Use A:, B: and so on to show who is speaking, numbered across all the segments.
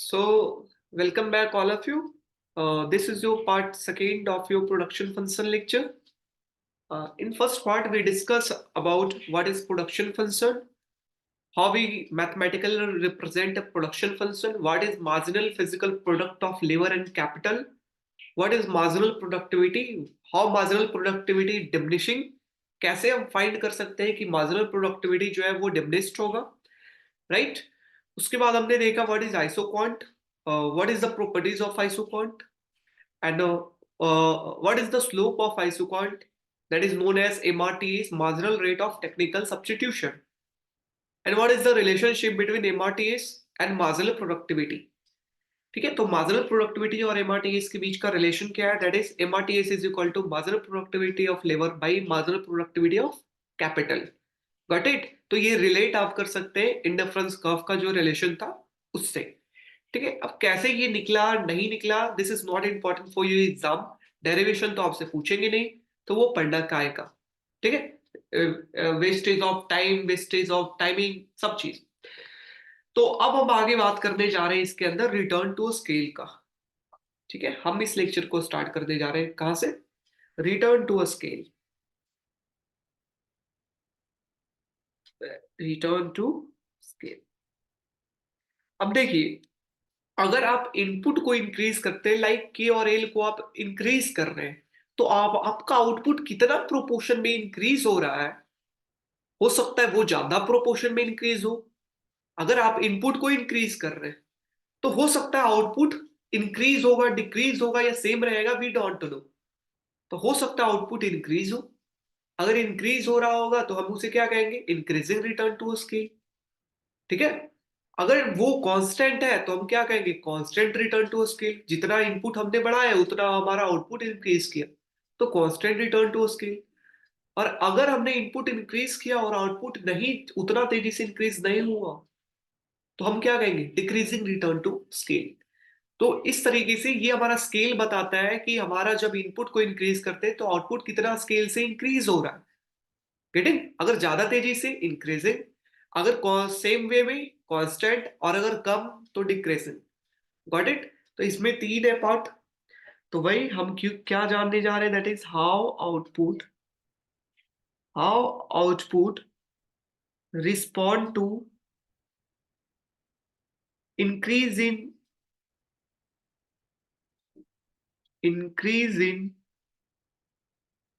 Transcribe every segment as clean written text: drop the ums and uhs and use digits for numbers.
A: So, welcome back, all of you. This is your part second of your production function lecture. In first part, we discuss about what is production function, how we mathematically represent a production function, what is marginal physical product of labor and capital, what is marginal productivity, how marginal productivity diminishing, कैसे हम find कर सकते हैं कि marginal productivity जो है वो diminished होगा, right? उसके बाद हमने देखा what is isoquant, what is the properties of isoquant, and what is the slope of isoquant, that is known as MRT's marginal rate of technical substitution, and what is the relationship between MRTS and marginal productivity. ठीक है, तो marginal productivity और MRTS के बीच का relation क्या है? That is MRTS is equal to marginal productivity of labour by marginal productivity of capital. Got it? तो ये रिलेट आप कर सकते हैं इंडिफरेंस कर्व का जो रिलेशन था उससे. ठीक है, अब कैसे ये निकला नहीं निकला, this is not important for your exam. Derivation तो आपसे पूछेंगे नहीं, तो वो पढ़ना काय का. ठीक है, wastage of time, wastage of timing, सब चीज. तो अब हम आगे बात करने जा रहे हैं इसके अंदर रिटर्न टू स्केल का. ठीक है, हम इस लेक्चर को स्टार्ट करने जा रहे हैं कहां से? Return to a scale. Return to scale. अब देखिए, अगर आप इनपुट को इंक्रीज करते हैं, लाइक के और एल को आप इंक्रीज कर रहे हैं, तो आपका आउटपुट कितना प्रोपोर्शन में इंक्रीज हो रहा है? हो सकता है वो ज्यादा प्रोपोर्शन में इंक्रीज हो. अगर आप इनपुट को इंक्रीज कर रहे हैं, तो हो सकता है आउटपुट इंक्रीज होगा, डिक्रीज होगा, या सेम रहेगा, वी डोंट नो. तो हो सकता है आउटपुट इंक्रीज हो. अगर इंक्रीज हो रहा होगा तो हम उसे क्या कहेंगे? Increasing return to scale. ठीक है. अगर वो कांस्टेंट है तो हम क्या कहेंगे? Constant return to scale. जितना इनपुट हमने बढ़ाया उतना हमारा आउटपुट इंक्रीज किया, तो कांस्टेंट रिटर्न टू स्केल. और अगर हमने इनपुट इंक्रीज किया और आउटपुट नहीं उतना तेजी से इंक्रीज नहीं हुआ, तो हम क्या कहेंगे? Decreasing return to scale. तो इस तरीके से ये हमारा स्केल बताता है कि हमारा जब इनपुट को इंक्रीज करते हैं तो आउटपुट कितना स्केल से इंक्रीज हो रहा है. गेटिंग? अगर ज्यादा तेजी से इंक्रीजिंग, अगर सेम वे में कांस्टेंट, और अगर कम तो डिक्रीजिंग. Got it? तो इसमें तीन है पार्ट. तो वही हम क्या जानने जा रहे हैं? That is how output respond to increase in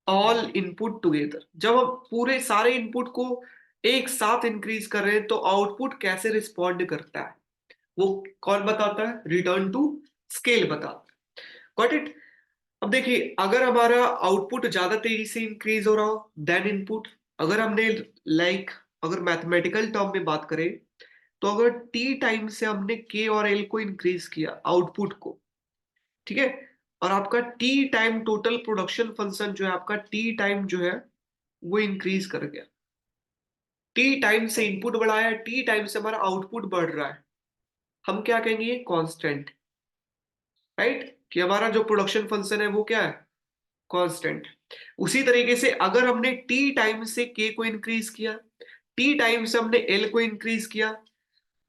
A: all input together. जब हम पूरे सारे इनपुट को एक साथ इंक्रीज कर रहे हैं तो आउटपुट कैसे रिस्पॉन्ड करता है, वो कौन बताता है? रिटर्न टू स्केल बताता है. Got it? अब देखिए, अगर हमारा आउटपुट ज्यादा तेजी से इंक्रीज हो रहा हो देन इनपुट, अगर हमने लाइक अगर मैथमेटिकल टर्म में बात करें, तो अगर टी टाइम से हमने के और एल को इंक्रीज किया आउटपुट को, ठीक है, और आपका T time total production function जो है, आपका टी टाइम जो है वो इंक्रीज कर गया. टी टाइम से इनपुट बढ़ाया, टी टाइम से हमारा आउटपुट बढ़ रहा है, हम क्या कहेंगे? ये कांस्टेंट. राइट? कि हमारा जो प्रोडक्शन फंक्शन है वो क्या है? कांस्टेंट. उसी तरीके से अगर हमने टी टाइम से के को इंक्रीज किया, टी टाइम से हमने एल को इंक्रीज किया,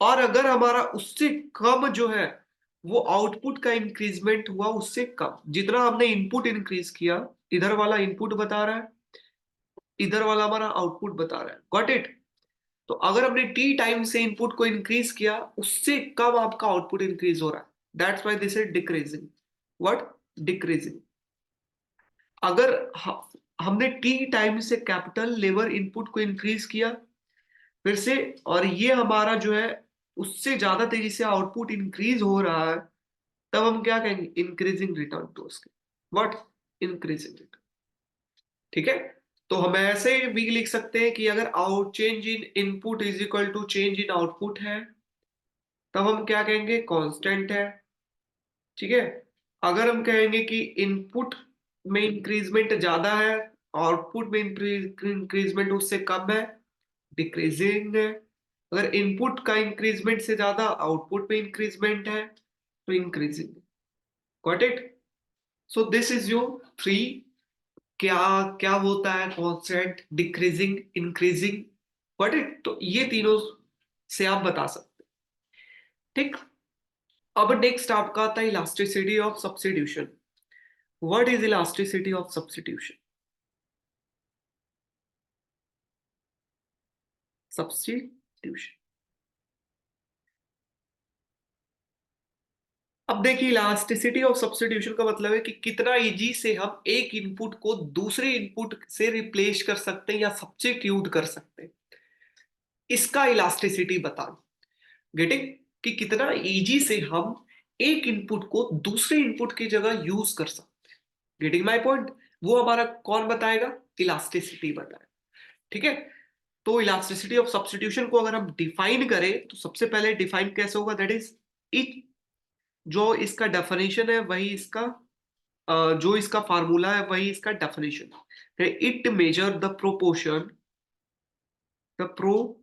A: और अगर हमारा उससे कम जो है वो आउटपुट का इंक्रीजमेंट हुआ, उससे कम जितना हमने इनपुट इंक्रीज किया, इधर वाला इनपुट बता रहा है, इधर वाला हमारा आउटपुट बता रहा है. Got it? तो अगर हमने टी टाइम से इनपुट को इंक्रीज किया, उससे कम आपका आउटपुट इंक्रीज हो रहा है, that's why this is decreasing. What? Decreasing. अगर हमने टी टाइम से कैपिटल लेबर इनपुट को इंक्रीज किया फिर से, और ये हमारा जो है उससे ज्यादा तेजी से आउटपुट इंक्रीज हो रहा है, तब हम क्या कहेंगे? इंक्रीजिंग रिटर्न टू उसके. व्हाट? Increasing return. ठीक है. तो हम ऐसे भी लिख सकते हैं कि अगर out change in input is equal to change in output है, तब हम क्या कहेंगे? कांस्टेंट है. ठीक है. अगर हम कहेंगे कि इनपुट में इंक्रीजमेंट ज्यादा है, आउटपुट में इंक्रीजमेंट उससे कम है, डिक्रीजिंग है. अगर इनपुट का इंक्रीजमेंट से ज्यादा आउटपुट में इंक्रीजमेंट है, तो increasing. Got it? So this is your three. क्या क्या होता है? Constant, decreasing, increasing. Got it? तो ये तीनों से आप बता सकते हैं. ठीक. अब नेक्स्ट आपका आता है elasticity of substitution. What is elasticity of substitution? Substitution, अब देखिए इलास्टिसिटी ऑफ सब्स्टिट्यूशन का मतलब है कि कितना इजी से हम एक इनपुट को दूसरे इनपुट से रिप्लेस कर सकते हैं या सब्स्टिट्यूट कर सकते हैं, इसका इलास्टिसिटी बताना। गेटिंग, कि कितना इजी से हम एक इनपुट को दूसरे इनपुट की जगह यूज कर सकते हैं। Getting my point? वो हमारा कौन बताएगा? इलास्टिसिटी बताएगा। ठीक है, तो इलास्टिसिटी ऑफ सब्स्टिट्यूशन को अगर हम डिफाइन करें तो सबसे पहले डिफाइन कैसे होगा? दैट इज इट, जो इसका डेफिनेशन है वही इसका जो इसका फार्मूला है वही इसका डेफिनेशन है। It measure the proportion, the proportionate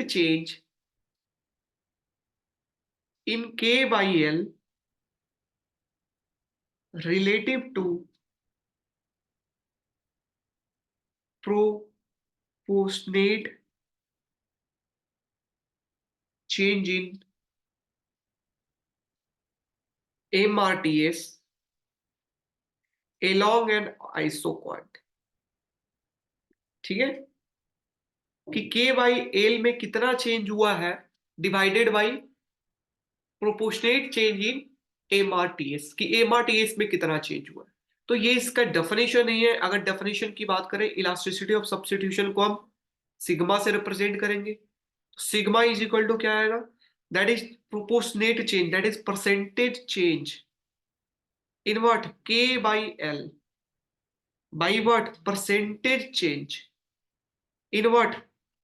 A: change in k by l relative to proportionate change in MRTS along an isoquant। ठीक है, कि k by l में कितना चेंज हुआ है divided by proportionate change in MRTS, कि MRTS में कितना चेंज हुआ है। तो ये इसका डेफिनेशन ही है। अगर डेफिनेशन की बात करें, इलास्टिसिटी ऑफ सब्स्टिट्यूशन को हम सिग्मा से रिप्रेजेंट करेंगे। सिग्मा इज इक्वल टू क्या आएगा? That is proportionate change, that is percentage change in what? k by l by what? Percentage change in what?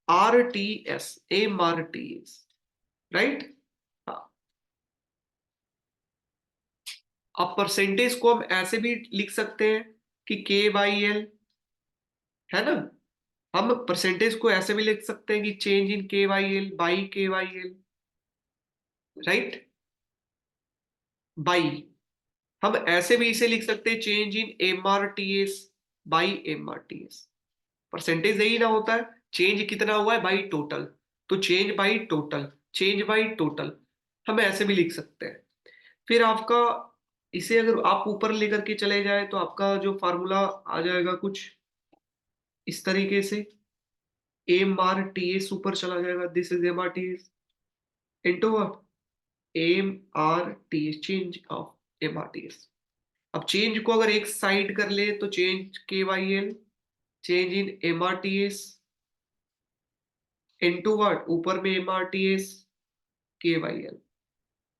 A: RTS, MRTS, right? अब percentage को हम ऐसे भी लिख सकते हैं कि k by l, है ना? हम परसेंटेज को ऐसे भी लिख सकते हैं कि change in k by l by k by l, right? By, हम ऐसे भी इसे लिख सकते हैं change in MRTS by MRTS। Percentage यही ना होता है, चेंज कितना हुआ है बाई टोटल, तो change by total, change by total, हम ऐसे भी लिख सकते हैं। फिर आपका इसे अगर आप ऊपर लेकर के चले जाए तो आपका जो फार्मूला आ जाएगा कुछ इस तरीके से, MRTS ऊपर चला जाएगा, this is MRTS into MRTS, change of MRTS। अब चेंज को अगर एक साइड कर ले तो change KYL, change in MRTS into what? ऊपर में MRTS KYL,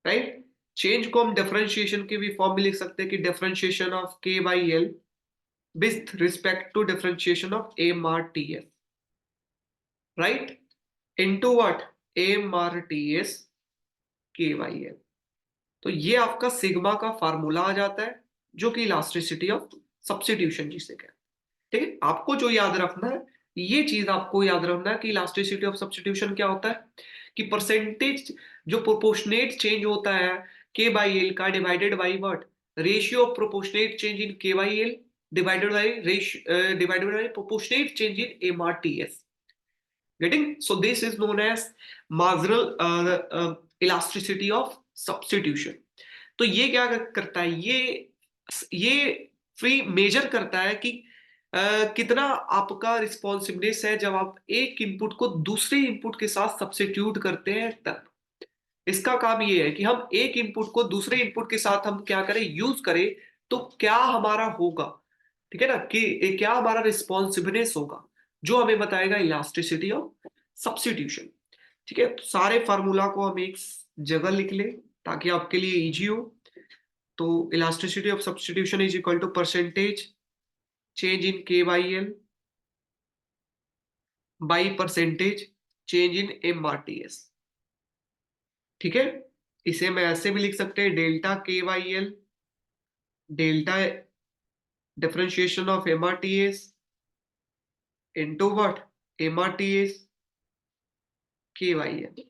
A: राइट? चेंज को हम डिफरेंशिएशन के भी फॉर्म में लिख सकते हैं कि differentiation of KYL with respect to differentiation of MRTS, right? Into what? MRTS KYL। तो ये आपका सिग्मा का फार्मूला आ जाता है, जो कि इलास्टिसिटी ऑफ सब्स्टिट्यूशन जिसे कहते हैं। ठीक है, आपको जो याद रखना है, ये चीज आपको याद रखना है कि इलास्टिसिटी ऑफ सब्स्टिट्यूशन क्या होता है, कि परसेंटेज जो प्रोपोर्शनेट चेंज होता है k बाई एल का, divided by what? Ratio of proportionate change in k by L divided by ratio divided by proportionate change in MRTS। Getting? So this is known as marginal elasticity of substitution. तो ये क्या करता है? ये free major करता है कि कितना आपका रिस्पॉन्सिवनेस है जब आप एक इनपुट को दूसरे इनपुट के साथ सब्स्टिट्यूट करते हैं तब। इसका काम ये है कि हम एक इनपुट को दूसरे इनपुट के साथ हम क्या करें? यूज करें, तो क्या हमारा होगा? ठीक है ना, कि क्या हमारा रिस्पॉन्सिवनेस होगा, जो हमें बताएगा इलास्टिसिटी ऑफ सब्स्टिट्यूशन। ठीक है, तो सारे फार्मूला को हम एक जगह लिख लें ताकि आपके लिए इजी हो। तो elasticity of substitution is equal to percentage change in k by L by percentage change in MRTS। ठीक है, इसे मैं ऐसे भी लिख सकते हैं, delta k by L delta differentiation of MRTS into what? MRTS k by L,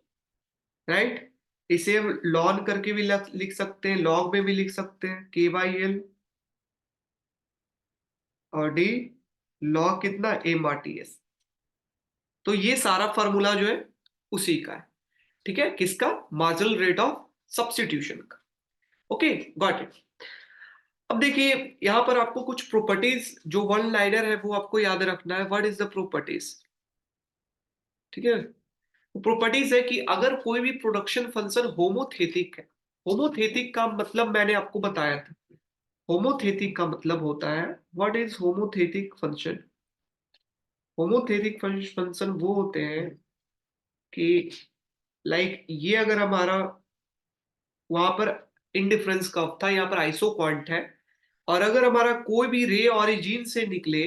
A: right? इसे हम लॉन करके भी लिख सकते हैं, लॉग में भी लिख सकते हैं, k बाई एल और d लॉग कितना? MRTS। तो ये सारा फार्मूला जो है उसी का है। ठीक है, किसका? मार्जिनल रेट ऑफ सब्स्टिट्यूशन का। Okay, got it. अब देखिए यहां पर आपको कुछ प्रॉपर्टीज जो वन लाइनर है वो आपको याद रखना है। What is the properties? ठीक है, प्रॉपर्टीज है कि अगर कोई भी प्रोडक्शन फंक्शन होमोथेटिक है, होमोथेटिक का मतलब मैंने आपको बताया था। होमोथेटिक का मतलब होता है, व्हाट इज होमोथेटिक फंक्शन? होमोथेटिक फंक्शन वो होते हैं कि लाइक ये अगर हमारा वहां पर इंडिफरेंस कर्व था, यहाँ पर आइसो क्वांट है, और अगर हमारा कोई भी रे ऑरिजिन से निकले,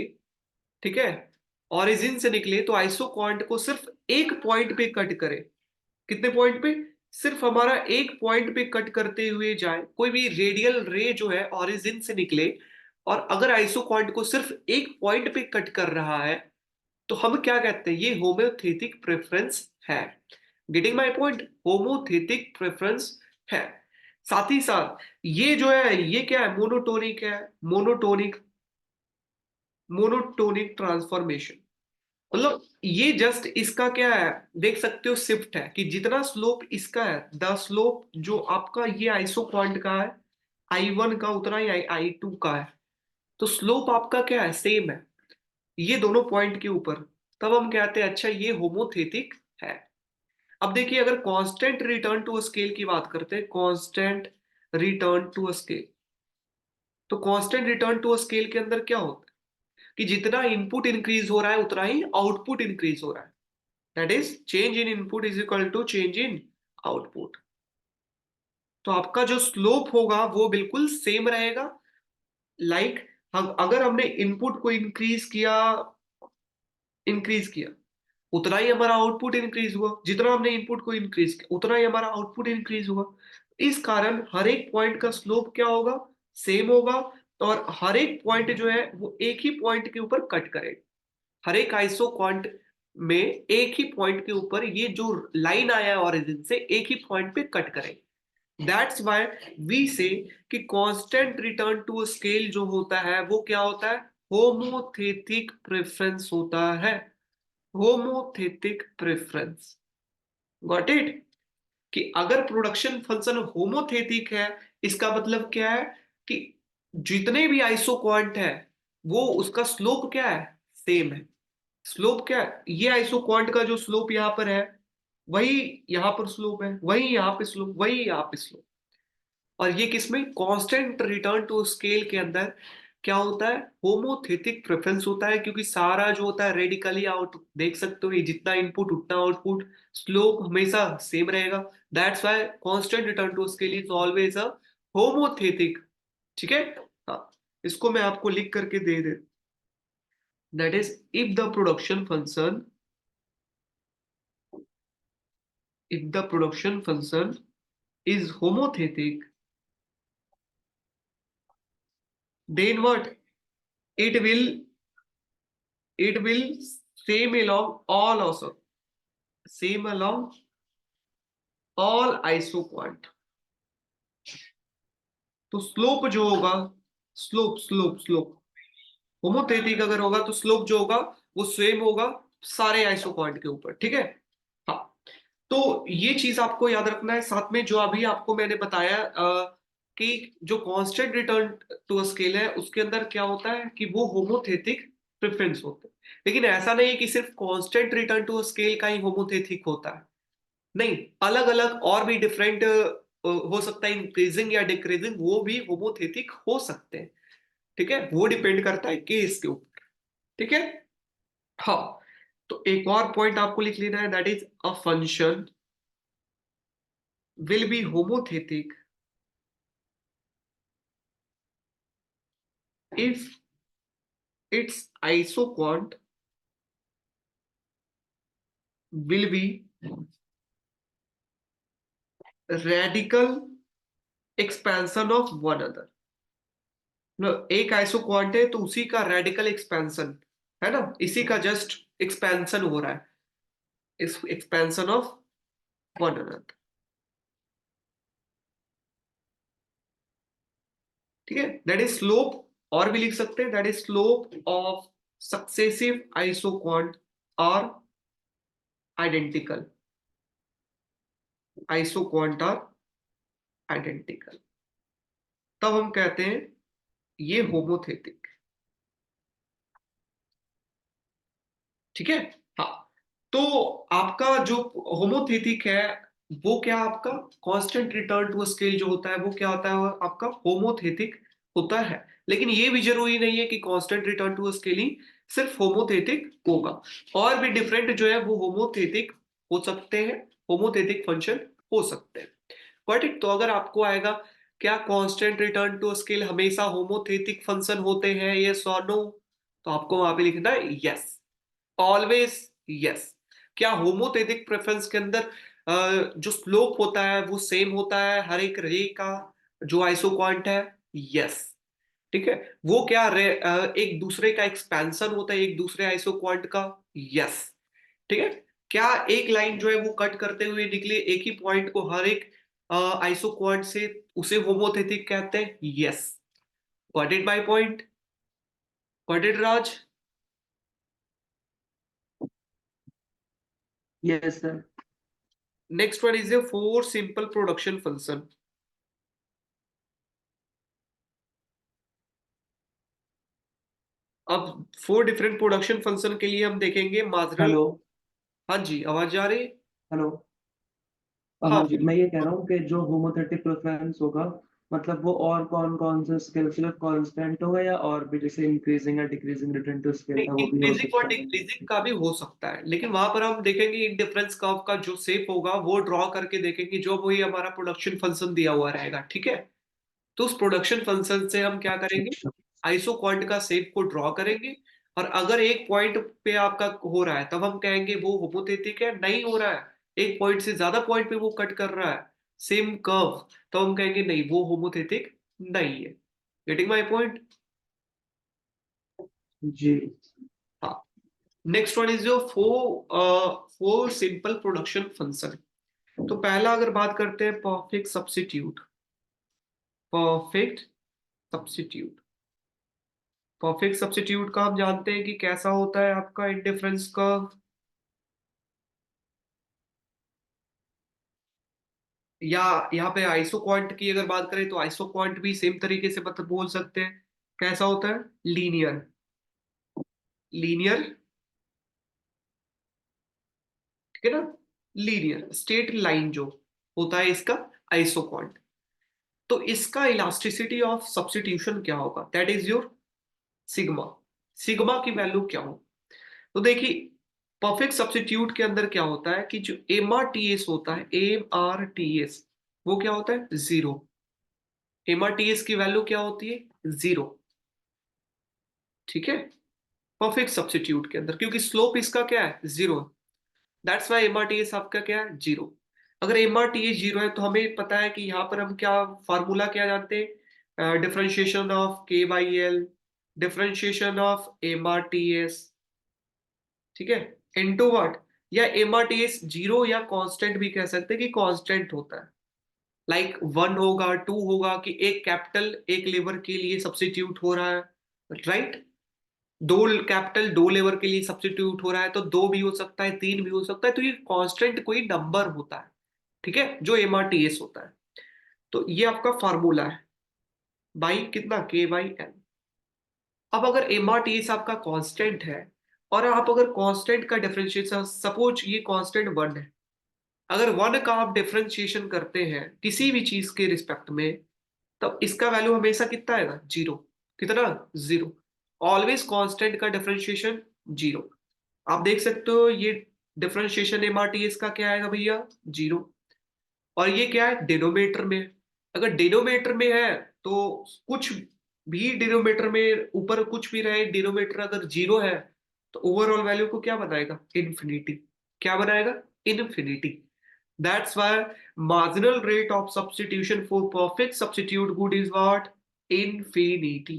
A: ठीक है, ऑरिजिन से निकले तो आइसो क्वांट को सिर्फ एक पॉइंट पे कट करे। कितने पॉइंट पे? सिर्फ हमारा एक पॉइंट पे कट करते हुए जाए। कोई भी रेडियल रे जो है ऑरिजिन से निकले, और अगर आइसो क्वांट को सिर्फ एक पॉइंट पे कट कर रहा है, तो हम क्या कहते हैं? ये होमोथेटिक प्रेफरेंस है। Getting my point? Homothetic preference है। साथ ही साथ ये जो है ये क्या है? मोनोटोनिक है। मोनोटोनिक, मोनोटोनिक ट्रांसफॉर्मेशन मतलब ये जस्ट इसका क्या है, देख सकते हो, शिफ्ट है कि जितना स्लोप इसका है, द स्लोप जो आपका ये आइसो क्वांट का है I1 का, उतना ही I2 का है। तो स्लोप आपका क्या है? सेम है ये दोनों पॉइंट के ऊपर। तब हम कहते हैं अच्छा ये होमोथेटिक है। अब देखिए अगर कांस्टेंट रिटर्न टू स्केल की बात करते हैं, कांस्टेंट रिटर्न टू स्केल, तो कांस्टेंट रिटर्न टू स्केल के अंदर क्या होता है कि जितना इनपुट इंक्रीज हो रहा है उतना ही आउटपुट इंक्रीज हो रहा है। That is change in input is equal to change in output. तो आपका जो स्लोप होगा वो बिल्कुल सेम रहेगा। लाइक हम अगर हमने इनपुट को इंक्रीज किया उतना ही हमारा आउटपुट इंक्रीज हुआ। जितना हमने इनपुट को इंक्रीज किया उतना ही हमारा आउटपुट इंक्रीज हुआ। इस कारण हर एक पॉइंट का स्लोप क्या होगा? सेम होगा। और हर एक पॉइंट जो है वो एक ही पॉइंट के ऊपर कट करेगा। हर एक आइसो क्वांट में एक ही पॉइंट के ऊपर ये जो लाइन आया है ऑरिजिन से, एक ही पॉइंट पे कट करेगा। दैट्स व्हाई वी से कि कांस्टेंट रिटर्न टू स्केल जो होता है वो क्या होता है? होमोथेटिक प्रेफरेंस होता है। होमोथेटिक प्रेफरेंस, गॉट इट? कि अगर प्रोडक्शन फंक्शन होमोथेटिक है, इसका मतलब क्या है कि जितने भी आइसो क्वांट है वो उसका स्लोप क्या है? सेम है। स्लोप क्या है? ये आइसो क्वांट का जो स्लोप यहाँ पर है वही यहाँ पर स्लोप है, वही यहाँ पे स्लोप, वही यहाँ पे स्लोप। और ये किसमें? कांस्टेंट रिटर्न टू स्केल के अंदर क्या होता है? होमोथेटिक प्रेफरेंस होता है, क्योंकि सारा जो होता है रेडिकली आउट, देख सकते हो ये जितना इनपुट उतना आउटपुट, स्लोप हमेशा सेम रहेगा। That's why constant return to scale is always a homothetic. ठीक है, हाँ, इसको मैं आपको लिख करके दे दे। That is if the production function, if the production function is homothetic, then what? It will it will same along all, also same along all isoquant। तो स्लोप जो होगा, स्लोप होमोथेटिक अगर होगा तो स्लोप जो होगा वो सेम होगा सारे आइसोक्वांट के ऊपर। ठीक है, हाँ। तो ये चीज आपको याद रखना है। साथ में जो अभी आपको मैंने बताया कि जो कांस्टेंट रिटर्न टू स्केल है उसके अंदर क्या होता है कि वो होमोथेटिक प्रेफरेंस होता है। लेकिन ऐसा नहीं है कि सिर्फ कांस्टेंट रिटर्न टू स्केल का ही होमोथेटिक होता है। नहीं, अलग अलग और भी डिफरेंट हो सकता है, इंक्रीजिंग या डिक्रीजिंग, वो भी होमोथेटिक हो सकते हैं। ठीक है, वो डिपेंड करता है केस के ऊपर। ठीक है, हाँ। तो एक और पॉइंट आपको लिख लेना है, that is a function will be homothetic if its isoquant will be radical expansion of one another। मतलब एक आइसोक्वांट है तो उसी का रेडिकल एक्सपेंशन है ना, इसी का जस्ट एक्सपेंशन हो रहा है, इस एक्सपेंशन ऑफ वन अनदर। ठीक है, दैट इज स्लोप। और भी लिख सकते हैं, that is slope of successive isoquant are identical. Isoquant are identical, तब हम कहते हैं ये होमोथेटिक। ठीक है। हाँ, तो आपका जो होमोथेटिक है वो क्या, आपका कांस्टेंट रिटर्न टू स्केल जो होता है वो क्या होता है, वो आपका होमोथेटिक होता है। लेकिन ये भी जरूरी नहीं है कि कांस्टेंट रिटर्न टू स्केल ही सिर्फ होमोथेटिक होगा, और भी डिफरेंट जो है वो होमोथेटिक हो सकते हैं, होमोथेटिक फंक्शन हो सकते हैं। बट तो अगर आपको आएगा क्या कांस्टेंट रिटर्न टू स्केल हमेशा होमोथेटिक फंक्शन होते हैं, यस और नो, तो आपको वहां पे लिखना है यस, ऑलवेज यस। क्या होमोथेटिक प्रेफरेंस के अंदर जो स्लोप होता है वो सेम होता है हर एक रे का जो आइसोक्वांट है, यस। ठीक है। वो क्या एक दूसरे का एक्सपेंशन होता है एक दूसरे आइसोक्वांट का, यस। ठीक है। क्या एक लाइन जो है वो कट करते हुए निकले एक ही पॉइंट को हर एक आइसोक्वांट से, उसे होमोथेटिक कहते हैं, yes. Got it my point, got it Raj?
B: Yes sir.
A: Next one is a four simple production function. अब फोर डिफरेंट प्रोडक्शन फंक्शन के लिए हम देखेंगे मार्जिनल।
B: हेलो।
A: हाँ जी, आवाज आ रही?
B: हेलो।
A: हाँ
B: हाँ जी, मैं ये कह रहा हूँ कि जो होमोथेटिक प्रेफरेंस होगा, मतलब वो और कौन कौन से स्केल सिर्फ कांस्टेंट होगा, या और भी जैसे इंक्रीजिंग या डिक्रीजिंग रिटर्न टू स्केल था वो भी हो
A: इंक्रीजिंग और
B: सकता है?
A: डिक्रीजिंग का भी हो सकता है, लेकिन वहां पर हम देखेंगे इन डिफरेंस कर्व का जो शेप होगा वो ड्रॉ करके देखेंगे जो वही हमारा प्रोडक्शन फंक्शन दिया हुआ रहेगा। ठीक है। तो उस प्रोडक्शन फंक्शन से हम क्या
B: अच्छा
A: करेंगे,
B: अच्छा।
A: आइसोक्वांट का शेप को ड्रॉ करेंगे, और अगर एक पॉइंट पे आपका हो रहा है तब हम कहेंगे वो होमोथेटिक है, नहीं हो रहा है एक पॉइंट से ज्यादा पॉइंट पे वो कट कर रहा है सेम कर्व, तो हम कहेंगे नहीं वो होमोथेटिक नहीं है। Getting my point?
B: जी।
A: हाँ। Next one is your four simple production function. तो पहला अगर बात करते हैं perfect substitute, perfect substitute, perfect substitute का हम जानते हैं कि कैसा होता है आपका इंडिफरेंस कर्व, या यहाँ पे आइसोक्वांट की अगर बात करें तो आइसोक्वांट भी सेम तरीके से मतलब बोल सकते हैं कैसा होता है, लीनियर, लीनियर। ठीक है ना, लीनियर स्ट्रेट लाइन जो होता है इसका आइसोक्वांट। तो इसका इलास्टिसिटी ऑफ सब्स्टिट्यूशन क्या होगा, that is your sigma, sigma की वैल्यू क्या हो। तो देखिए परफेक्ट सब्स्टिट्यूट के अंदर क्या होता है कि जो एम आर टी एस होता है, एम आर टी एस, वो क्या होता है, zero. M R T S की वैल्यू क्या होती है, जीरो। ठीक है। परफेक्ट सब्स्टिट्यूट के अंदर क्योंकि स्लोप इसका क्या है, zero, that's why M R T S आपका क्या है, जीरो। अगर M R T S zero है तो हमें पता है कि यहाँ पर हम क्या फार्मूला क्या जानते हैं, differentiation of K by L, differentiation of M R T S. ठीक है। इनटू व्हाट, या M R T S zero या कांस्टेंट भी कह सकते हैं कि कांस्टेंट होता है, लाइक वन होगा, टू होगा, कि एक कैपिटल एक लेवर के लिए सब्स्टिट्यूट हो रहा है, राइट। दो कैपिटल दो लेवर के लिए सब्स्टिट्यूट हो रहा है तो दो भी हो सकता है, तीन भी हो सकता है, तो ये कांस्टेंट कोई नंबर होता है। ठीक है, जो एम आर टी एस होता है। तो ये आपका फार्मूला है बाई कितना, के बाई एल। अब अगर एम आर टी एस आपका कांस्टेंट है, और आप अगर कांस्टेंट का डिफरेंशिएशन, सपोज ये कांस्टेंट वन है, अगर वन का आप डिफरेंशिएशन करते हैं किसी भी चीज के रिस्पेक्ट में, तब इसका वैल्यू हमेशा कितना आएगा, जीरो। कितना, जीरो। ऑलवेज कांस्टेंट का डिफरेंशिएशन जीरो। आप देख सकते हो ये डिफरेंशिएशन एमआरटीएस का क्या आएगा भैया, जीरो। और ये क्या है, डिनोमिनेटर में। अगर डिनोमिनेटर में है तो कुछ भी डिनोमिनेटर में ऊपर कुछ भी रहे, डिनोमिनेटर अगर जीरो है तो ओवरऑल वैल्यू को क्या बनाएगा, इन्फिनिटी। क्या बनाएगा, infinity. That's why marginal rate of substitution for perfect substitute good is what, infinity.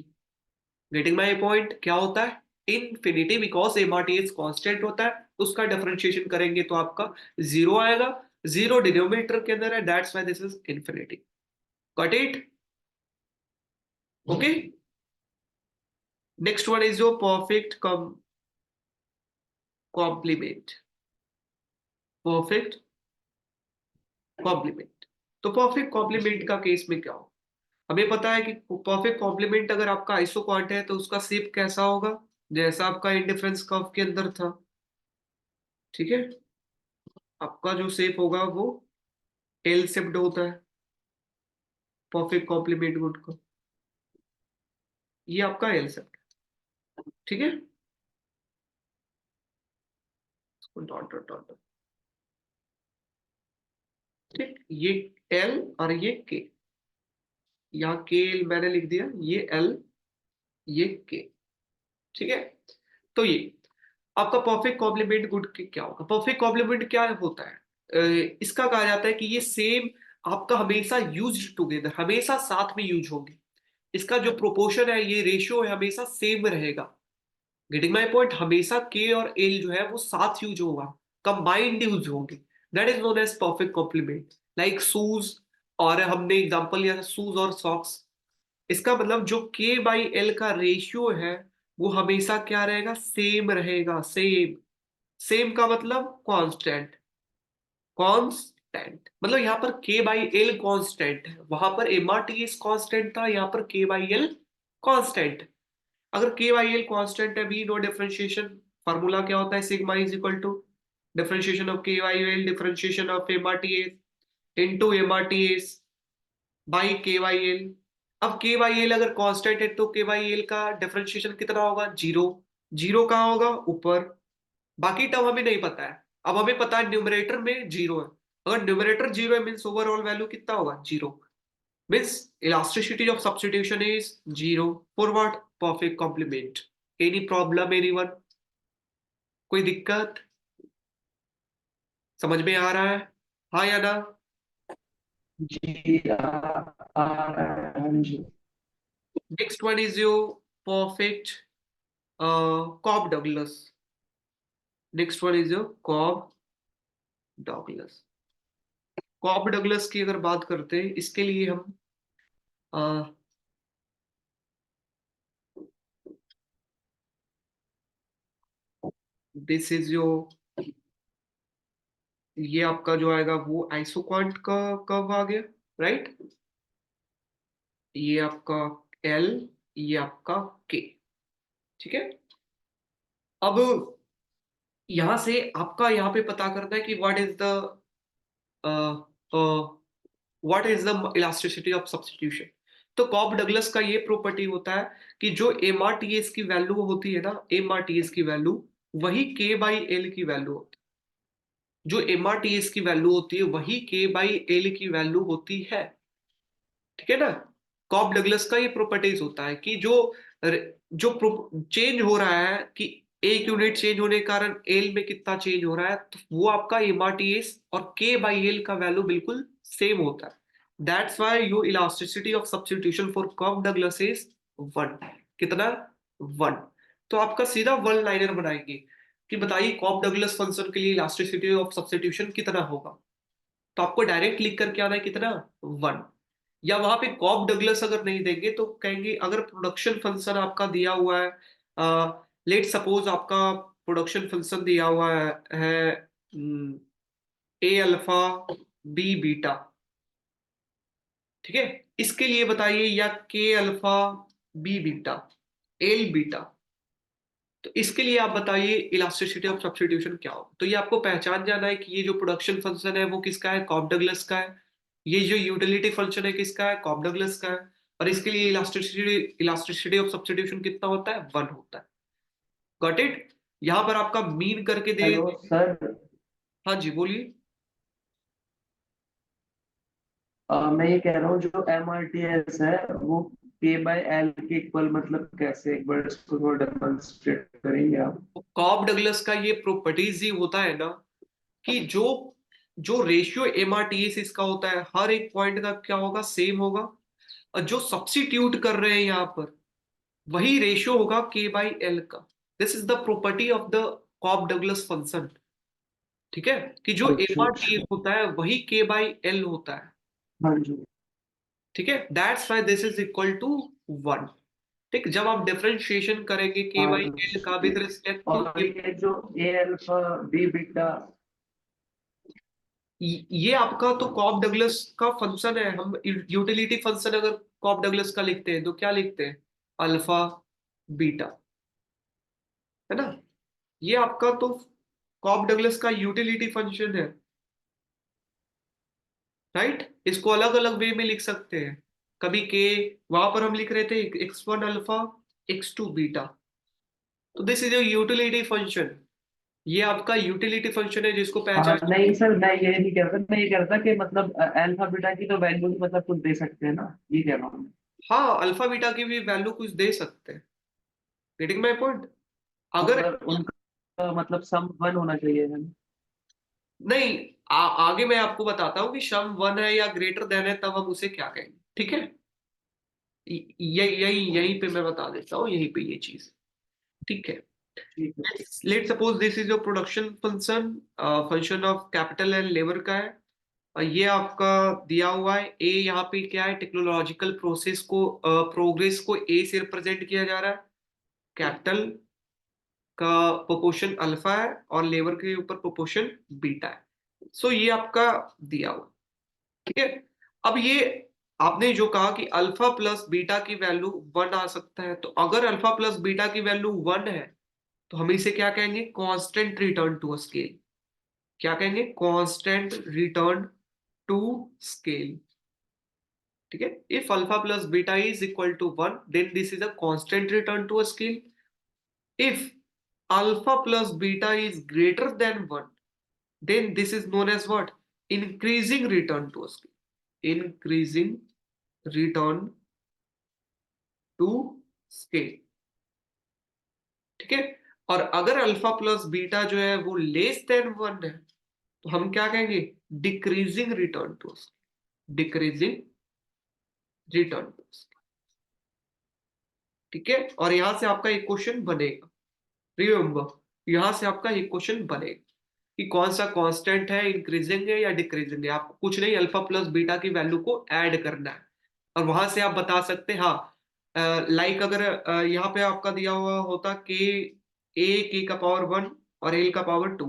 A: Getting my point, क्या होता है, इनफिनिटी, बिकॉज एमआरटीएस कांस्टेंट होता है, उसका डिफरेंशिएशन करेंगे तो आपका जीरो आएगा, जीरो डिनोमिनेटर के अंदर है, that's why this is infinity. Got it? Okay. Next one is your perfect complement, perfect complement. तो परफेक्ट कॉम्प्लीमेंट का केस में क्या हो, हमें पता है कि परफेक्ट कॉम्प्लीमेंट अगर आपका आइसोक्वांट है तो उसका शेप कैसा होगा, जैसा आपका इंडिफरेंस कर्व के अंदर था। ठीक है, आपका जो शेप होगा वो एल शेप्ड होता है परफेक्ट कॉम्प्लीमेंट गुड का, ये आपका एल शेप्ड। ठीक है, डॉट डॉट डॉट, ठीक, ये एल और ये के, यहाँ के एल मैंने लिख दिया, ये एल ये के। ठीक है, तो ये आपका परफेक्ट कॉम्प्लीमेंट गुड क्या होगा, परफेक्ट कॉम्प्लीमेंट क्या होता है, इसका कहा जाता है कि ये सेम आपका हमेशा यूज टुगेदर, हमेशा साथ में यूज होंगे, इसका जो प्रोपोर्शन है, ये रेशियो है, हमेशा सेम रहेगा। गेटिंग माई पॉइंट, हमेशा के और एल जो है वो साथ यूज होगा, कंबाइंड यूज होंगे, that is known as perfect complement. Like shoes, और हमने एग्जांपल लिया था शूज और सॉक्स, इसका मतलब जो के बाई एल का रेशियो है वो हमेशा क्या रहेगा, सेम रहेगा, सेम। सेम का मतलब कांस्टेंट, कांस्टेंट मतलब यहाँ पर के बाई एल कांस्टेंट है, वहां पर एमआरटीएस कांस्टेंट था, यहाँ पर के बाई एल कांस्टेंट। अगर के बाई एल कांस्टेंट है, बी नो डिफरेंशिएशन, फार्मूला क्या होता है, sigma is equal to differentiation of K by L, differentiation of MRTS into MRTS by K by L. अब के बाई एल अगर constant है तो के बाई एल का डिफरेंशिएशन कितना होगा, जीरो। जीरो कहाँ होगा, ऊपर, बाकी टर्म हमें नहीं पता है। अब हमें पता है न्यूमरेटर में जीरो है, अगर न्यूमरेटर जीरो है मीन्स ओवरऑल वैल्यू कितना होगा, zero. Means elasticity of substitution is zero for what, perfect complement. Any problem anyone, कोई दिक्कत, समझ में आ रहा है, हाँ या ना?
B: जी आ रहा है, हाँ जी।
A: Next one is your perfect Cobb Douglas. Next one is your Cobb Douglas. Cobb Douglas की अगर बात करते हैं, इसके लिए हम दिस इज योर, ये आपका जो आएगा वो आइसोक्वांट का कर्व आ गया, राइट। ये आपका एल, ये आपका के। ठीक है, अब यहां से आपका यहाँ पे पता करना है कि what is the elasticity of substitution. तो कॉब डगलस का ये प्रॉपर्टी होता है कि जो एमआरटीएस की वैल्यू होती है ना, एमआरटीएस की वैल्यू वही के बाई एल की वैल्यू होती है, जो एमआरटीएस की वैल्यू होती है वही के बाई एल की वैल्यू होती है। ठीक है ना, कॉब डगलस का ये प्रॉपर्टीज होता है कि जो जो चेंज हो रहा है, कि एक यूनिट चेंज होने के कारण एल में कितना चेंज हो रहा है, तो वो आपका एमआरटीएस और के बाई एल का वैल्यू बिल्कुल सेम होता है। That's why your elasticity of substitution for Cobb Douglas is one. कितना, वन। तो आपका सीधा वन लाइनर बनाएंगे कि बताइए कॉब डगलस फंक्शन के लिए इलास्टिसिटी ऑफ सब्स्टिट्यूशन कितना होगा, तो आपको डायरेक्ट लिख करके आना है कितना, वन। या वहां पे कॉब डगलस अगर नहीं देंगे तो कहेंगे अगर प्रोडक्शन फंक्शन आपका दिया हुआ है, लेट सपोज आपका प्रोडक्शन फंक्शन दिया हुआ है ए अल्फा बी बीटा। ठीक है, इसके लिए बताइए, या K alpha B beta L beta, तो इसके लिए आप बताइए इलास्टिसिटी ऑफ सब्स्टिट्यूशन क्या हो। तो ये आपको पहचान जाना है कि ये जो प्रोडक्शन फंक्शन है वो किसका है, कॉब डगलस का है। ये जो यूटिलिटी फंक्शन है किसका है, कॉब डगलस का है। और इसके लिए इलास्टिसिटी ऑफ सब्स्टिट्यूशन कितना होता है, वन होता है। गॉट इट, यहां पर आपका मीन करके दे।
B: Hello sir.
A: हाँ जी बोलिए।
B: मैं ये कह रहा हूँ जो एम आर टी एस है वो के बाई एल के इक्वल, मतलब कैसे, एक बार इसको थोड़ा डेमोन्स्ट्रेट करेंगे आप?
A: कॉब डगलस का ये प्रॉपर्टीज ही होता है ना, कि जो जो रेशियो एमआरटीएस इसका होता है हर एक पॉइंट का क्या होगा, सेम होगा। और जो सब्स्टिट्यूट कर रहे हैं यहाँ पर वही रेशियो होगा के बाई एल का। This is the property of the Cobb Douglas function. ठीक है, कि जो
B: अच्छा
A: एमआरटीएस
B: अच्छा।
A: होता है वही के बाई एल होता है।
B: हाँ जी।
A: ठीक है, that's why this is equal to one. ठीक, जब आप डिफरेंशिएशन करेंगे के बाई एल का
B: हाँ,
A: विद रिस्पेक्ट टू,
B: और ये जो ए अल्फा बी बीटा,
A: ये आपका तो कॉप डगलस का फंक्शन है। हम यूटिलिटी फंक्शन अगर कॉप डगलस का लिखते हैं तो क्या लिखते हैं, अल्फा बीटा, है ना। ये आपका तो कॉप डगलस का यूटिलिटी फंक्शन है, राइट। इसको अलग अलग वे में लिख सकते हैं। कभी के, वहां पर हम लिख रहे थे x1 अल्फा x2 बीटा, तो this is your utility function. ये आपका यूटिलिटी फंक्शन है जिसको
B: हाँ
A: पहचान।
B: नहीं सर, मैं ये नहीं कह रहा था, मैं ये कह रहा था कि मतलब अल्फा बीटा की तो वैल्यू मतलब कुछ दे सकते हैं ना, ये कह रहा हूँ मैं।
A: हाँ, अल्फा बीटा की भी वैल्यू कुछ दे सकते हैं। Getting my point. अगर
B: मगर उनका मतलब सम वन होना चाहिए है ना?
A: नहीं, आगे मैं आपको बताता हूँ कि सम वन है या ग्रेटर देन है, तब हम उसे क्या कहेंगे, ठीक है। यही यहीं पे मैं बता देता हूँ, यहीं पे ये चीज, ठीक है।
B: ठीक है।
A: Let suppose this is your production function, function of capital and labour का है। और ये आपका दिया हुआ है ए, यहाँ पे क्या है, टेक्नोलॉजिकल प्रोसेस को, प्रोग्रेस को ए से रिप्रेजेंट किया जा रहा है। कैपिटल का प्रोपोर्शन अल्फा है और लेबर के ऊपर प्रोपोर्शन बीटा है। सो ये आपका दिया हुआ, ठीक है। अब ये आपने जो कहा कि अल्फा प्लस बीटा की वैल्यू वन आ सकता है, तो अगर अल्फा प्लस बीटा की वैल्यू वन है तो हम इसे क्या कहेंगे, कांस्टेंट रिटर्न टू स्केल। क्या कहेंगे, कांस्टेंट रिटर्न टू स्केल, ठीक है। If alpha plus beta is equal to one, then this is a constant return to scale. If alpha plus beta is greater than one, then this is known as what, increasing return to scale, increasing return to scale, ठीक है। और अगर alpha plus beta जो है वो less than one है तो हम क्या कहेंगे, decreasing return to scale, decreasing return to scale, ठीक है। और यहां से आपका एक क्वेश्चन बनेगा, रिमेंबर, यहां से आपका एक क्वेश्चन बनेगा कि कौन सा कांस्टेंट है, इंक्रीजिंग है या डिक्रीजिंग है। आपको कुछ नहीं, अल्फा प्लस बीटा की वैल्यू को ऐड करना है और वहां से आप बता सकते हैं। हाँ, लाइक अगर यहाँ पे आपका दिया हुआ होता के, ए के का पावर वन और एल का पावर टू,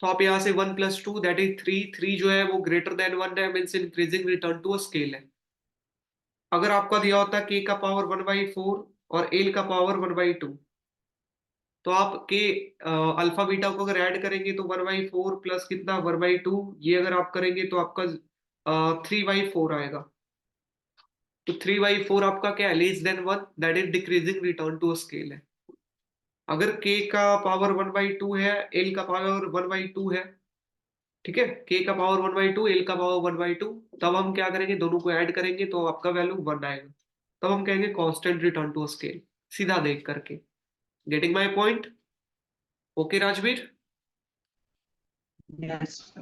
A: तो आप यहाँ से one plus two that is three, three जो है वो ग्रेटर देन वन है, means increasing return to a scale है। अगर आपका दिया होता के का पावर वन बाई फोर और एल का पावर वन बाई टू, तो आप के अल्फा बीटा को अगर ऐड करेंगे तो वन बाई फोर प्लस कितना, वन बाई टू, ये अगर आप करेंगे तो आपका थ्री बाई फोर आएगा। तो थ्री बाई फोर आपका क्या है, less than one, that is decreasing return to scale है। अगर के का पावर वन बाई टू है, एल का पावर वन बाई टू है, ठीक है, के का power one by two, L का पावर वन बाई टू, तब हम क्या करेंगे, दोनों को ऐड करेंगे तो आपका वैल्यू वन आएगा। तब हम कहेंगे कांस्टेंट रिटर्न टू स्केल, सीधा देख करके। Getting my point, okay Rajveer.
B: Yes.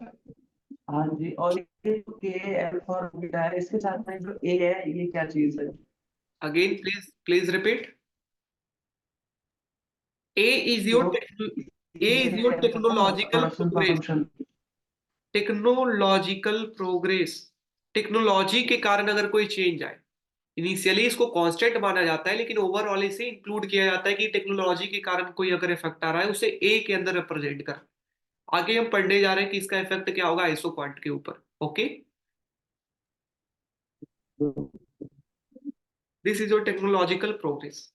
B: हाँ जी, और ये जो के अल्फा और बीटा है, इसके साथ में जो ए है, ये क्या चीज है?
A: Again please please repeat. A is your
B: जो
A: A
B: ये
A: is your
B: है ना
A: technological
B: production
A: progress,
B: function.
A: Technological progress. Technology के कारण अगर कोई चेंज आए, इनिशियली इसको कांस्टेंट माना जाता है, लेकिन ओवरऑल इसे इंक्लूड किया जाता है कि टेक्नोलॉजी के कारण कोई अगर इफेक्ट आ रहा है उसे ए के अंदर रिप्रेजेंट कर। आगे हम पढ़ने जा रहे हैं कि इसका इफेक्ट क्या होगा आइसो क्वांट के ऊपर, okay. This is your technological progress.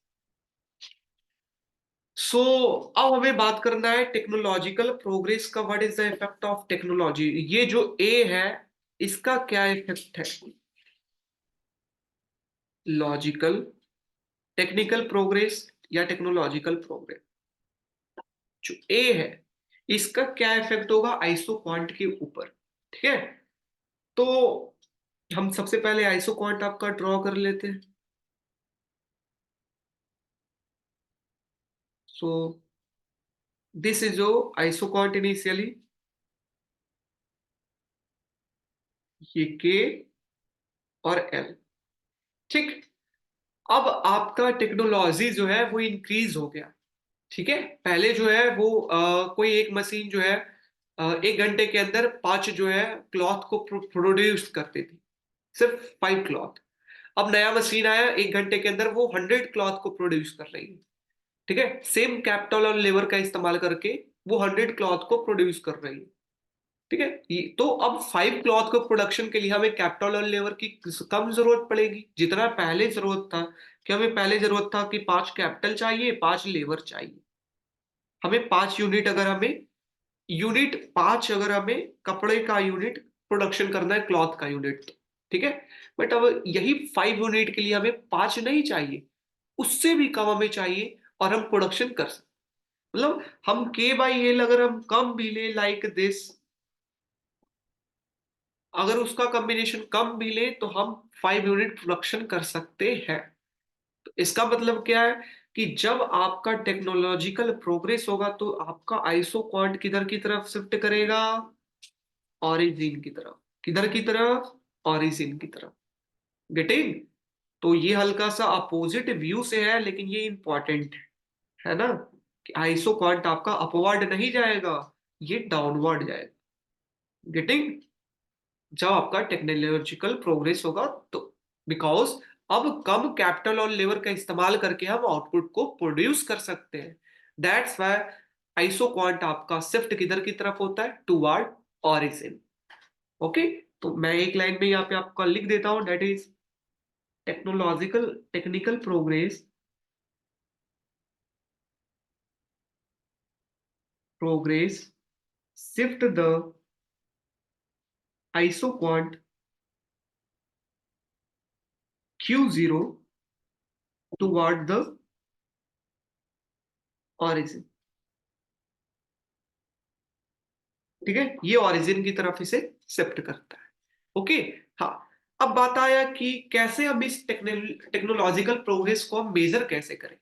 A: So अब हमें बात करना है टेक्नोलॉजिकल प्रोग्रेस का, what is the effect of technology. ये जो ए है इसका क्या इफेक्ट है, लॉजिकल, टेक्निकल प्रोग्रेस या टेक्नोलॉजिकल प्रोग्रेस। जो ए है इसका क्या इफेक्ट होगा आइसो क्वांट के ऊपर, ठीक है। तो हम सबसे पहले आइसो क्वांट आपका ड्रॉ कर लेते हैं। सो दिस इज जो आइसो क्वांट इनिशियली, ये के और एल, ठीक। अब आपका टेक्नोलॉजी जो है वो इंक्रीज हो गया, ठीक है। पहले जो है वो कोई एक मशीन जो है एक घंटे के अंदर पांच जो है क्लॉथ को प्रोड्यूस करती थी, सिर्फ फाइव क्लॉथ। अब नया मशीन आया, एक घंटे के अंदर वो 100 क्लॉथ को प्रोड्यूस कर रही है, ठीक है। सेम कैपिटल और लेबर का इस्तेमाल करके वो 100 क्लॉथ को प्रोड्यूस कर रही है। ठीक है। तो अब 5 क्लॉथ को प्रोडक्शन के लिए हमें कैपिटल और लेबर की कम जरूरत पड़ेगी, जितना पहले जरूरत था। कि हमें पहले जरूरत था कि 5 कैपिटल चाहिए, 5 लेबर चाहिए। हमें 5 यूनिट, अगर हमें यूनिट 5, अगर हमें कपड़े का यूनिट प्रोडक्शन करना है, क्लॉथ का यूनिट, तो ठीक है। बट अब यही 5 यूनिट के लिए हमें 5 नहीं चाहिए, उससे भी कम हमें चाहिए, और हम प्रोडक्शन कर सकते। मतलब हम के बाई एल अगर हम कम भी ले, लाइक दिस, अगर उसका कॉम्बिनेशन कम भी ले तो हम 5 यूनिट प्रोडक्शन कर सकते हैं। तो इसका मतलब क्या है कि जब आपका टेक्नोलॉजिकल प्रोग्रेस होगा तो आपका आईसो क्वांट किधर की तरफ शिफ्ट करेगा, ऑरिजिन की तरफ। किधर की तरफ, ऑरिजिन की तरफ। गेटिंग। तो ये हल्का सा अपोजिट व्यू से है, लेकिन ये इंपॉर्टेंट है ना, कि आईसो क्वांट आपका अपवर्ड नहीं जाएगा, ये डाउनवर्ड जाएगा। गेटिंग। जब आपका टेक्नोलॉजिकल प्रोग्रेस होगा तो, बिकॉज अब कम कैपिटल और लेबर का इस्तेमाल करके हम आउटपुट को प्रोड्यूस कर सकते हैं। दैट्स व्हाई आइसो क्वांट आपका शिफ्ट किधर की तरफ होता है, टुवर्ड ऑरिजिन। ओके। तो मैं एक लाइन में यहाँ पे आपका लिख देता हूं, that is technological technical progress shift the iso quant Q0 toward the origin. ठीक है, ये ऑरिजिन की तरफ इसे शिफ्ट करता है। ओके। हाँ। अब बात आया कि कैसे हम इस टेक्नोलॉजिकल प्रोग्रेस को हम मेजर कैसे करें।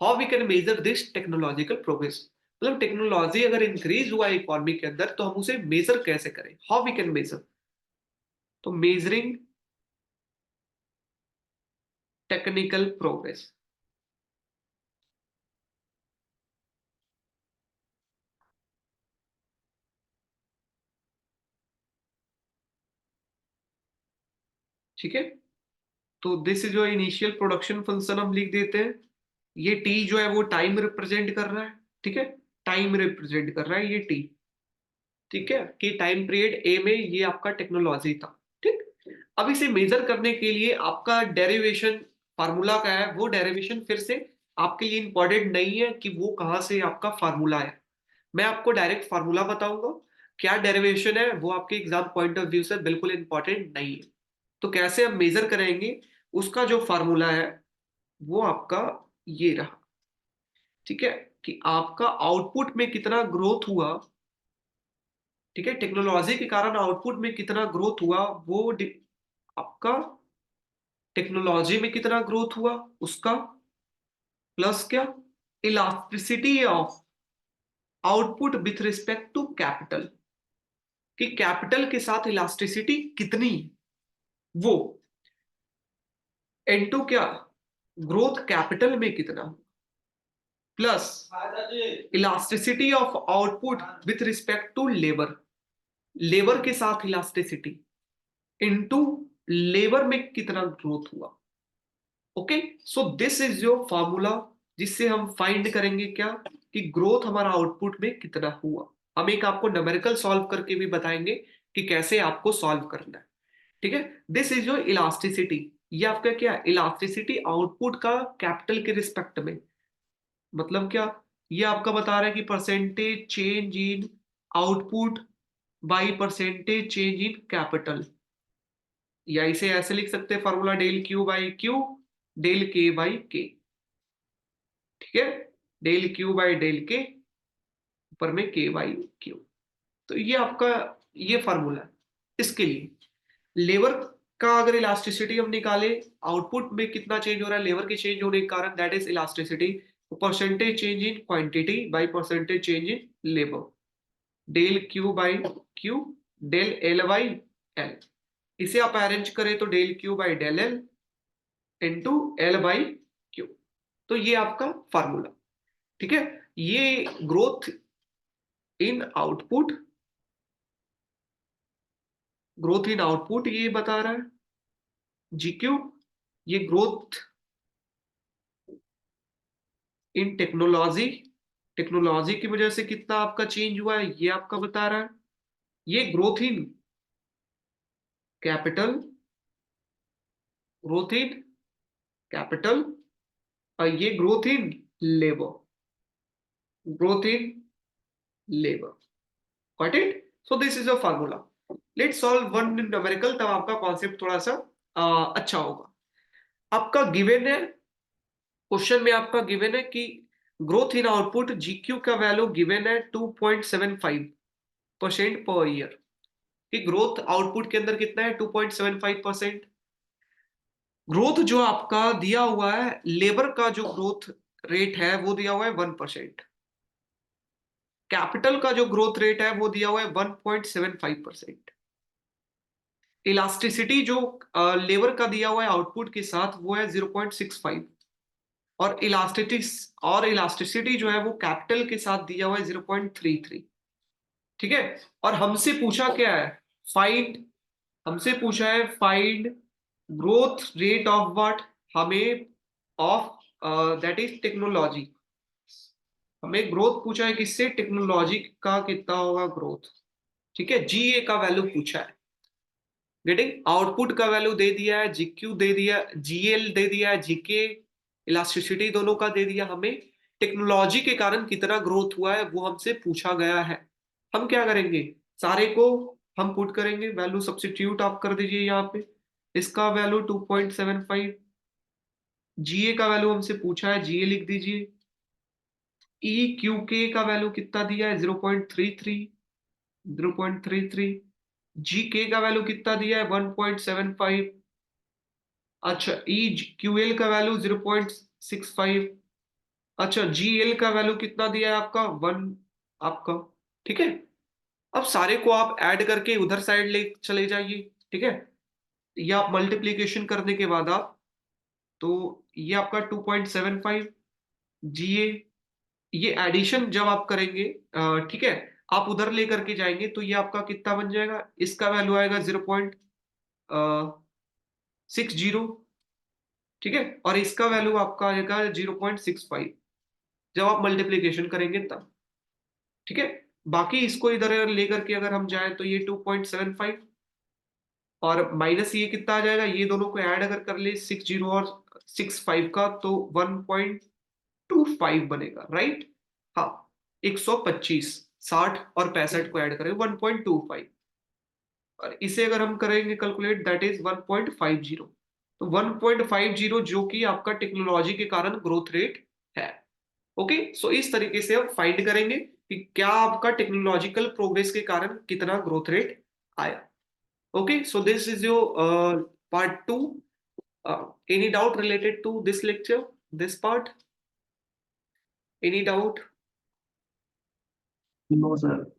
A: How we can measure this technological progress. मतलब टेक्नोलॉजी अगर इंक्रीज हुआ इकोनॉमी के अंदर तो हम उसे मेजर कैसे करें, हाउ वी कैन मेजर। तो मेजरिंग टेक्निकल प्रोग्रेस। ठीक है। तो दिस इज जो इनिशियल प्रोडक्शन फंक्शन हम लिख देते हैं। ये टी जो है वो टाइम रिप्रेजेंट कर रहा है। ठीक है, टाइम रिप्रेजेंट कर रहा है ये टी। ठीक है, कि टाइम पीरियड ए में ये आपका टेक्नोलॉजी था। ठीक। अब इसे मेजर करने के लिए आपका डेरिवेशन फार्मूला का है, वो डेरिवेशन फिर से आपके लिए इंपॉर्टेंट नहीं है कि वो कहाँ से आपका फार्मूला है। मैं आपको डायरेक्ट फार्मूला बताऊंगा। क्या डेरिवेशन है वो आपके एग्जाम पॉइंट ऑफ व्यू से बिल्कुल इंपॉर्टेंट नहीं है। तो कैसे हम मेजर करेंगे, उसका जो फार्मूला है वो आपका ये रहा। ठीक है, कि आपका आउटपुट में कितना ग्रोथ हुआ। ठीक है, टेक्नोलॉजी के कारण आउटपुट में कितना ग्रोथ हुआ, वो आपका टेक्नोलॉजी में कितना ग्रोथ हुआ उसका, प्लस क्या, elasticity of output with respect to capital. कि कैपिटल के साथ इलास्टिसिटी कितनी, वो इनटू क्या, ग्रोथ कैपिटल में कितना, plus elasticity of output with respect to labour. Labour के साथ इलास्टिसिटी इनटू लेबर में कितना ग्रोथ हुआ। Okay. So this is your formula, जिससे हम फाइंड करेंगे क्या, कि ग्रोथ हमारा आउटपुट में कितना हुआ। हम एक आपको न्यूमेरिकल सॉल्व करके भी बताएंगे कि कैसे आपको सॉल्व करना है। ठीक है, दिस इज योर इलास्टिसिटी। ये आपका क्या, इलास्टिसिटी आउटपुट का कैपिटल के रिस्पेक्ट में। मतलब क्या, ये आपका बता रहा है कि percentage change in output by percentage change in capital. या इसे ऐसे लिख सकते हैं formula, del Q by Q, del K by K. ठीक है, डेल क्यू बाई डेल के, ऊपर में के बाई क्यू। तो ये आपका ये फॉर्मूला है इसके लिए। लेबर का अगर इलास्टिसिटी हम निकाले, आउटपुट में कितना चेंज हो रहा है लेबर के चेंज होने के कारण, that is elasticity. Percentage change in quantity by percentage change in labour, del Q by Q, del L by L. इसे आप अरेंज करें तो del Q by del L into L by Q. तो ये आपका फार्मूला। ठीक है, ये growth in output, growth in output ये बता रहा है जीक्यू। ये ग्रोथ इन टेक्नोलॉजी, टेक्नोलॉजी की वजह से कितना आपका चेंज हुआ है ये आपका बता रहा है। ये growth in capital, growth in capital, और ये growth in labour, growth in labour. Got it? So this is a formula. Let's solve one numerical, तब आपका कॉन्सेप्ट थोड़ा सा अच्छा होगा। आपका गिवन है, क्वेश्चन में आपका गिवन है कि ग्रोथ इन आउटपुट जीक्यू का वैल्यू गिवन है 2.75% पर ईयर। कि ग्रोथ आउटपुट के अंदर कितना है? 2.75%। ग्रोथ जो आपका दिया हुआ है, लेबर का जो ग्रोथ रेट है वो दिया हुआ है 1%। कैपिटल का जो ग्रोथ रेट है वो दिया हुआ है 1.75%। इलास्टिसिटी जो लेबर का दिया हुआ है आउटपुट के साथ वो है 0.65। और इलास्टिसिटी जो है वो कैपिटल के साथ दिया हुआ है 0.33। ठीक है। और हमसे पूछा क्या है? फाइंड, हमसे पूछा है find growth rate of what? हमें ऑफ दैट इज टेक्नोलॉजी। हमें ग्रोथ पूछा है किससे? टेक्नोलॉजी का कितना होगा ग्रोथ। ठीक है, जीए का वैल्यू पूछा है। गेटिंग? आउटपुट का वैल्यू दे दिया है, जीक्यू दे दिया, जीएल दे दिया है, जीके, इलास्टिसिटी दोनों का दे दिया। हमें टेक्नोलॉजी के कारण कितना ग्रोथ हुआ है वो हमसे पूछा गया है। हम क्या करेंगे? सारे को हम पुट करेंगे, वैल्यू सब्स्टिट्यूट आप कर दीजिए यहाँ पे। इसका वैल्यू 2.75, जीए का वैल्यू हमसे पूछा है, जीए लिख दीजिए। ई क्यू के का वैल्यू कितना दिया है? 0.33, 0.33। जी के का वैल्यू कितना दिया है? 1.75। अच्छा, ई क्यू एल का वैल्यू 0.65। अच्छा, जी एल का वैल्यू कितना दिया है आपका? 1 आपका। ठीक है। अब सारे को आप ऐड करके उधर साइड ले चले जाइए। ठीक है, ये आप मल्टीप्लीकेशन करने के बाद आप, तो ये आपका 2.75 जीए, ये एडिशन जब आप करेंगे, ठीक है, आप उधर लेकर के जाएंगे तो ये आपका कितना बन जाएगा? इसका वैल्यू आएगा 0.60। ठीक है, और इसका वैल्यू आपका आएगा 0.65 जब आप मल्टीप्लीकेशन करेंगे तब। ठीक है, बाकी इसको इधर लेकर के अगर हम जाए तो ये 2.75, और माइनस ये कितना आ जाएगा? ये दोनों को ऐड अगर कर ले 60 और 65 का, तो 1.25 बनेगा, राइट? हाँ, 125, 60 और 65 को ऐड करें 1.25, और इसे अगर हम करेंगे कैलकुलेट, दैट इज 1.50। तो 1.50 जो कि आपका टेक्नोलॉजी के कारण ग्रोथ रेट है। ओके, सो इस तरीके से हम फाइंड करेंगे कि क्या आपका टेक्नोलॉजिकल प्रोग्रेस के कारण कितना ग्रोथ रेट आया। Okay, so this is your part 2। Any doubt related to this lecture, this part? Any doubt?
B: No sir.